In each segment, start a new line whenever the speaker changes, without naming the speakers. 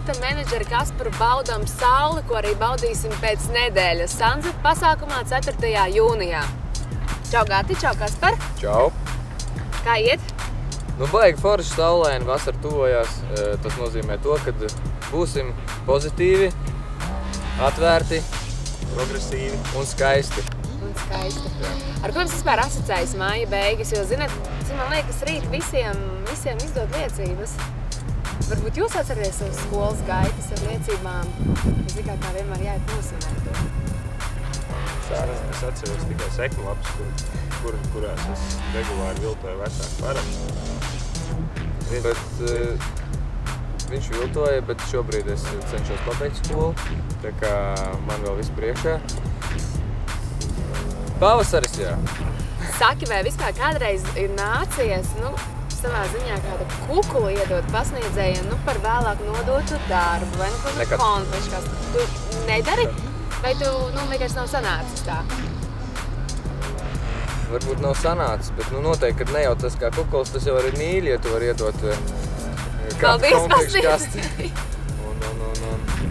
Sunset menedžeri Kasparu baudām sauli, ko arī baudīsim pēc nedēļas Sunset pasākumā 4. jūnijā. Čau, Gati, čau, Kaspar!
Čau!
Kā iet?
Nu, baigi forši saulaini, vasara tuvojās. Tas nozīmē to, ka būsim pozitīvi, atvērti, progresīvi un skaisti.
Ar ko jums vispār asociējas māja beigas? Jo, zināt, man liekas, rīt visiem izdod liecības. Varbūt jūs atceraties savas skolas gaitas ar liecībām? Es zinu, kā vienmēr jāiet nosimēt to.
Es atceros tikai sekmlapas, kurās es regulāri viltoju vecāku parakstu.
Viņš viltoja, bet šobrīd es cenšos pabeigt skolu, tā kā man vēl viss priekšā. Pavasaris, jā.
Saki, vai vispār kādreiz ir nācies, savā ziņā kāda kukula iedot pasniedzējiem, par vēlāk nodotu darbu, vai konfliškās. Tu nedari? Vai tu, vienkārši nav sanācis tā?
Varbūt nav sanācis, bet, noteikti, kad ne jau tas kā kukuls, tas jau arī mīļi, ja tu var iedot kādu konfliškasti. Un,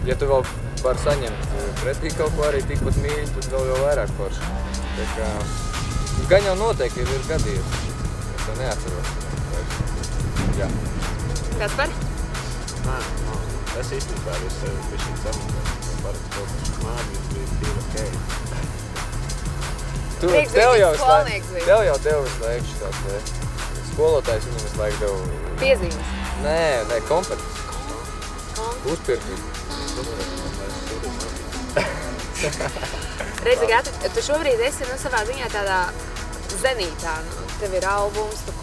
ja tu vēl var saņemt pretī kaut ko arī tikpat mīļi, tad vēl jau vairāk forši. Tā kā, gan jau noteikti ir gadījies. Es to neatceros. Jā.
Kaspar?
Es īstenībā visu bišķiņu samazināju. Parasti kaut kas mākļus bija tīri okei.
Tev jau devu visu laiku šitās skolotājs viņam visu laiku devu...
Piezīmes?
Nē, kompetences. Uzpirkļi.
Redzi, Gati, tu šobrīd esi savā ziņā tādā zenītā. Tev ir albums, tu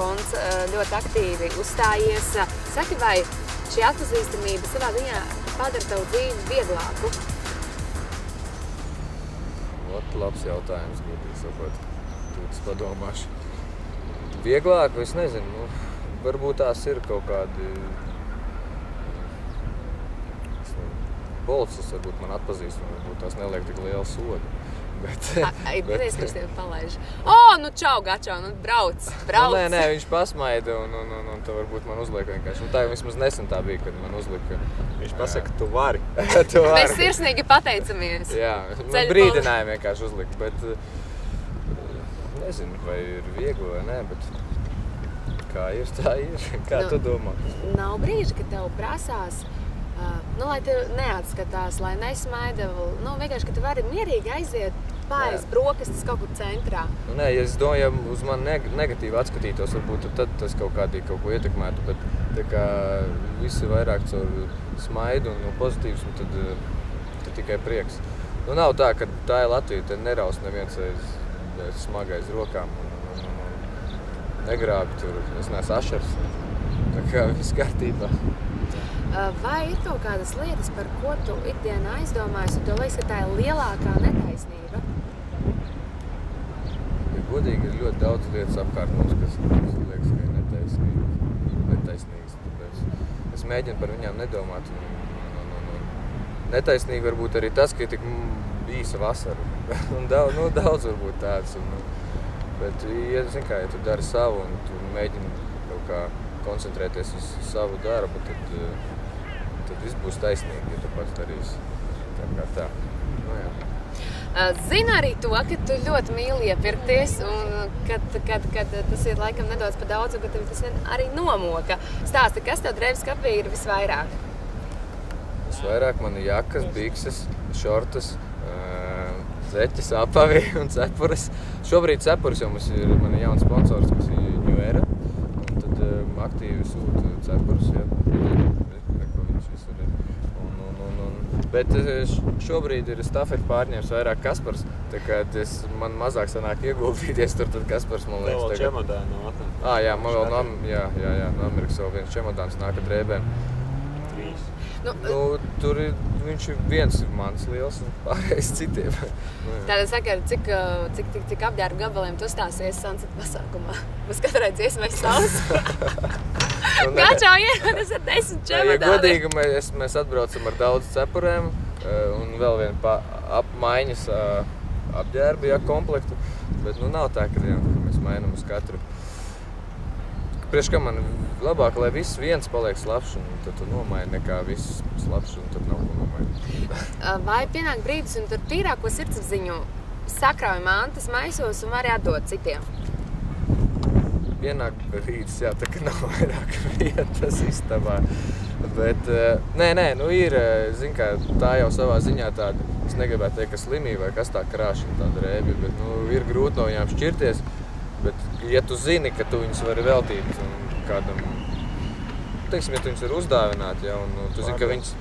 ļoti aktīvi uzstājies. Saki, vai šī atpazīstamība savā ziņā padara tavu dzīvi vieglāku?
Labs jautājums, godīgi sakot. Tūtis padomāšu. Vieglāk, es nezinu, varbūt tās ir kaut kādi... Policis varbūt man atpazīst, un varbūt tās neliek tik lielu sodu.
Ir gadījis, kurš tevi palaiž. Čau, Gačau, brauc!
Nē, viņš pasmaida, un tā varbūt man uzliek vienkārši. Tā vismaz nesen tā bija, kad man uzlika.
Viņš pasaka, tu vari.
Mēs sirsnīgi pateicamies.
Jā, brīdinājumu vienkārši uzlika, bet nezinu, vai ir viegli vai nē, bet kā ir, tā ir. Kā tu domā?
Nav brīži, kad tev prasās, lai tev neatskatās, lai nesmaida, vienkārši, ka tu vari mierīgi aiziet pāris brokastis kaut kur centrā.
Nē, ja es domāju, ja uz mani negatīvi atskatītos, varbūt tad tas kaut ko ietekmētu, bet tā kā visi vairāk caur smaidu un pozitīvs, tad tikai prieks. Nav tā, ka tā ir Latvija, te neraus neviens smagai aiz rokām un negrābi tur, es neesmu ašars, tā kā viss kārtībā.
Vai ir kaut kādas lietas, par ko tu ikdienā aizdomājies, un tev liekas, ka tā ir lielākā netaisnība?
Ja godīgi, ir ļoti daudz lietas apkārt mums, kas liekas, ka ir netaisnīgas. Es mēģinu par viņām nedomāt. Netaisnīgi varbūt arī tas, ka ir tik īsa vasara. Un daudz varbūt tāds. Bet, ja tu dari savu un tu mēģini kaut kā koncentrēties uz savu darbu, tad viss būs taisnīgi, ja tu pats darīsi tā kā tā.
Zinu arī to, ka tu ļoti mīli iepirkties un kad tas ir laikam nedaudz pa daudz un ka tev tas arī nomoka. Stāsti, kas tev drēbes skapī ir visvairāk?
Visvairāk man ir jakas, bikses, šortas, zeķes, apavi un cepuras. Šobrīd cepuras jau man ir jauns sponsors, kas ir New Era. Un tad aktīvi sūta cepurus, jā. Bet šobrīd ir stafeti pārņēmis vairāk Kaspars, tā kā man mazāk sanāk ieguldīties tur, tad Kaspars, man liekas,
tagad... Tev vēl čemodāni no atnāk?
Jā, man vēl no Amerikas vēl viens čemodāns nāk ar drēbēm.
3.
Tur viņš viens ir mans liels un pārējais citiem.
Tātad saka, cik apģērbu gabaliem tu stāsies Sunset pasākumā? Mums katrai dziesmai savs. Gačau ierodas ar 10 čemodāniem.
Ja godīgi, mēs atbraucam ar daudz cepurēm un vēl vienu apmaiņas apģērbu, komplektu. Bet nav tā, ka mēs mainam uz katru. Priekš kā man labāk, lai viss viens paliek slapš, un tad tu nomaini nekā viss slapš, un tad nav ko nomaini.
Vai pienāk brīdis, un tur tīrāko sirdsapziņu sakrauj mantas maisos un var atdot citiem?
Pienāk brīdis, jā, tā ka nav vairāk vietas istabā. Bet, nē, nu ir, zin kā, tā jau savā ziņā tāda, es negribētu teikt, ka slimība vai kas tā krāšana tāda rēbja, bet, nu, ir grūti no viņām šķirties, bet, ja tu zini, ka tu viņus vari veltīt kādam, teiksim, ja tu viņus vari uzdāvināt, ja, un tu zini, ka viņus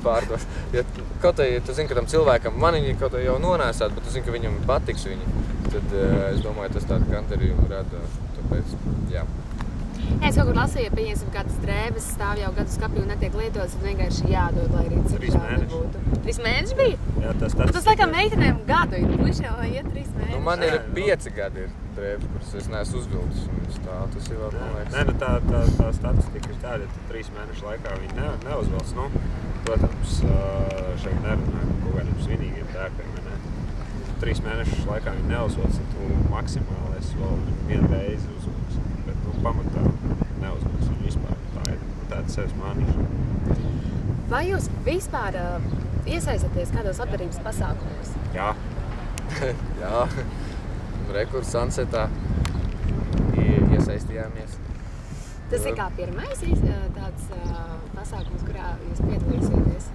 pārdos, ja kaut vai, tu zini, ka tam cilvēkam man viņi kaut vai jau nonēsāt, bet tu zini, ka viņam patiks viņi, tad es domāju, tas tādu gandarījumu rada, tāpēc, jā.
Es kaut kur lasīju, ja pieņemsim kādas drēbes stāv jau gadu skapī un netiek lietotas, tad vienkārši jādod, lai arī cik žādi būtu. 3 mēneši bija?
Jā,
tas laikam meitenēm gadu ir, puiši jau iet 3 mēneši.
Nu, man ir 5 gadi ir drēbes, kuras es neesmu uzvilcis, un tas ir vēl, man liekas.
Nē, nu tā statistika ir tāda, ja 3 mēnešu laikā viņi neuzvelc. Nu, protams, šeit nerunā kaut kādiem svinīgiem tērpiem, ne? 3 mēnešu laikā viņi neuzvelc, un tu maksimāli esi vēl vienu reizi uzvelc. Bet, nu, pamatā neuzvelc un vispār tā ir tāda sevis mānīšana.
Vai jūs vispār iesaistaties kādos labdarības pasākumos?
Jā.
Jā. Rekurs Sunsetā iesaistījāmies.
Tas ir kā pirmais tāds pasākums, kurā jūs piedalīsieties?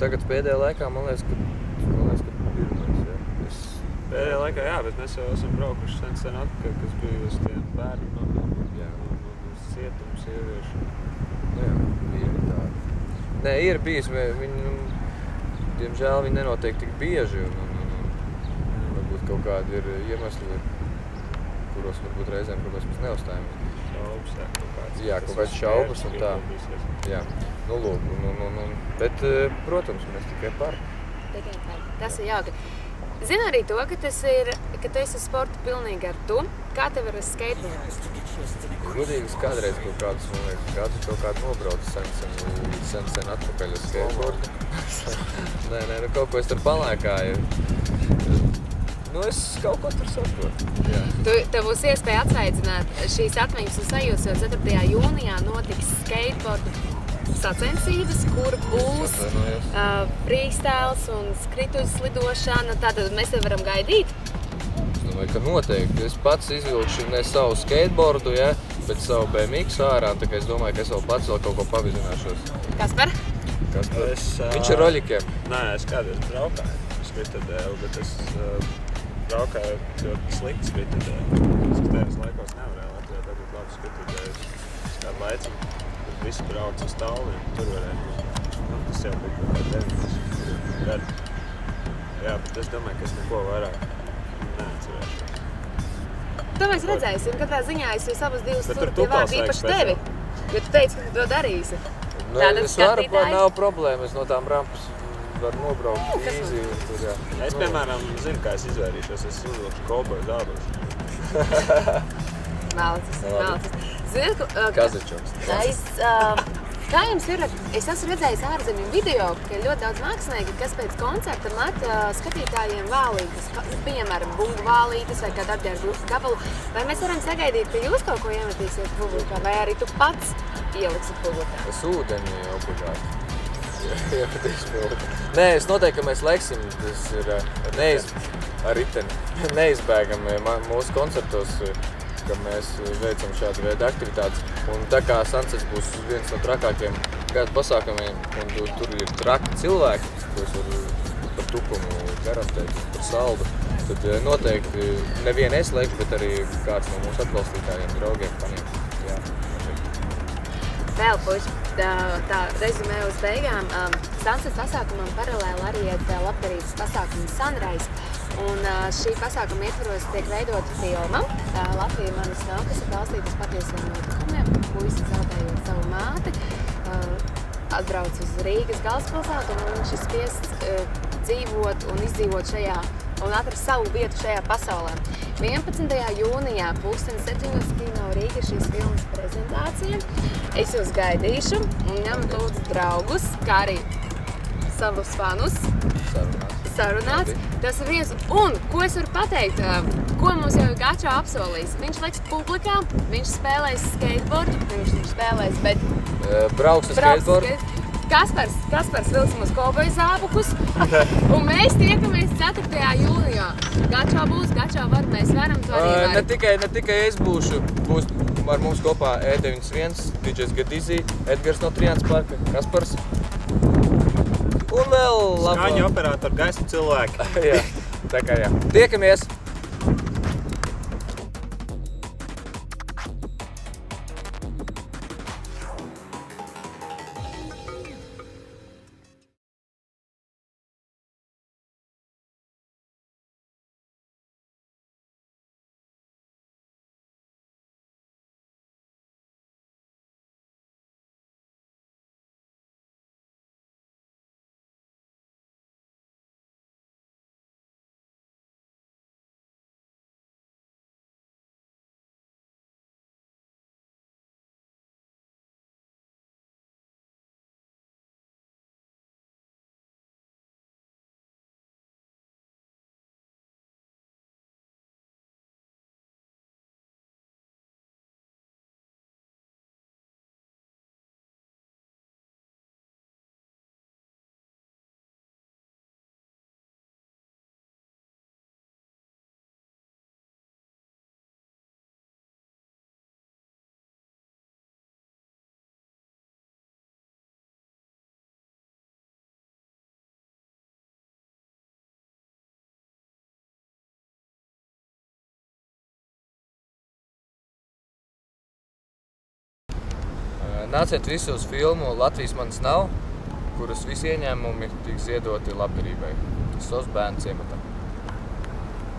Tagad pēdējā laikā, man liekas, ka pirmais, jā.
Pēdējā laikā, jā, bet mēs jau esam braukuši sen atpakaļ, kas bija uz tiem bērnu un cietums, sieviešu.
Jā, bija tādi. Nē, ir bijis, viņi, diemžēl, viņi nenotiek tik bieži, un varbūt kaut kādi ir iemesli, kuros varbūt reizēm, kāpēc mēs neuzstājamies.
Šaubas, jā, kaut kāds.
Jā, kaut kāds šaubas un tā. Jā, nu lūk, bet, protams, mēs tikai par.
Tikai par. Tas ir jauki. Zinu arī to, ka tu esi sporta pilnīgi ar tu. Kā tev ir ar skateboardu?
Gudīgi kādreiz kaut kādus, man liekas, kaut kādu nobraucu sen atpakaļ uz skateboardu. Nē, nu kaut ko es tur palēkāju. Nu, es kaut ko tur saprotu.
Tev būs iespēja atsveicināt šīs atmiņas un sajūtas, jo 4. jūnijā notiks skateboardu sacensības, kur būs freestyles un skrituļu slidošana. Tātad mēs te varam gaidīt?
Es domāju, ka noteikti. Es pats izvilkšu ne savu skateboardu, ja, bet savu BMX ārā, tā kā es domāju, ka es vēl pats vēl kaut ko pavizināšos.
Kaspar?
Viņš ir roļikiem.
Nē, es kādreiz braukāju skritadēlu, bet es braukāju ļoti slikti skritadēlu. Skatējos laikos nevarēju Latvijā dabūt labu skritadēlu. Kādu laiciņu. Visi brauc uz Talliņu, tur varēja. Tas jau bija kaut kā 90 gadi. Jā, bet es domāju, ka es neko vairāk neatcerēšu.
To mēs redzēsim. Katrā ziņā es jūs abas divas turu pie vārdu īpaši tevi. Jo tu teici, ka tu to darīsi.
Es varu, nav problēma. Es no tām rampas varu nobraukt īzi.
Es, piemēram, zinu, kā es izvairīšos. Es uzvilkšu kolboju zādošu.
Malacis. Ziniet,
Kazačoks.
Kā jums ir? Es esmu redzējis ārzemju video, ka ir ļoti daudz mākslinieki, kas pēc koncerta met skatītājiem vālītes, piemēram, bumbu vālītes vai kādu apģērbu gabalu. Vai mēs varam sagaidīt, ka jūs kaut ko iemetīsiet publikā, vai arī tu pats ieliksi publikā?
Es ūdeni obligāti. Nē, es noteikti, ka mēs leksim, tas ir neizbēgami mūsu koncertos, ka mēs veicam šādu veidu aktivitātes. Un tā kā Sunsets būs viens no trakākiem gadu pasākumiem, un tur ir traki cilvēki, ko es varu par tukumu garantēt, par saldu, tad noteikti nevien es lekšu, bet arī kāds no mūsu atbalstītājiem, draugiem, paniem. Jā,
Vēl, puiši, tā rezumē uz beigām. Sunsets pasākumam paralēli arī iet labdarības pasākumu Sunrise. Un šī pasākuma ietvaros tiek veidota filma Latvija manas nav, kas ir balstīta uz patiesiem notikumiem. Puisis zaudējot savu māti, atbrauc uz Rīgas galvaspilsētu, un viņš ir spiests dzīvot un izdzīvot šajā un atrast savu vietu šajā pasaulē. 11. jūnijā 6:30 Kino Rīga šīs filmas prezentācija. Es jūs gaidīšu un ņemt lūdzu draugus, kā arī savus fanus. sarunāts. Tas ir viens. Un, ko es varu pateikt, ko mums jau Gačo apsolījis? Viņš liks publikā, viņš spēlēs skateboardu, viņš spēlēs, bet...
Brauks ar skateboardu.
Kaspars vilks mums kovboju zābukus, un mēs tiekamies 4. jūlijā. Gačo būs, Gačo var, mēs varam, to arī var.
Ne tikai es būs ar mums kopā E91, DJs Gadizī, Edgars no Triāns parka, Kaspars. Un vēl labā...
Skaņa operatori, gaismu cilvēki.
Jā, tā kā jā. Tiekamies! Nāciet visi uz filmu Latvijas manis nav, kuras visi ieņēmumi tiks ziedoti labdarībai. Tas tos bērnu ciematā.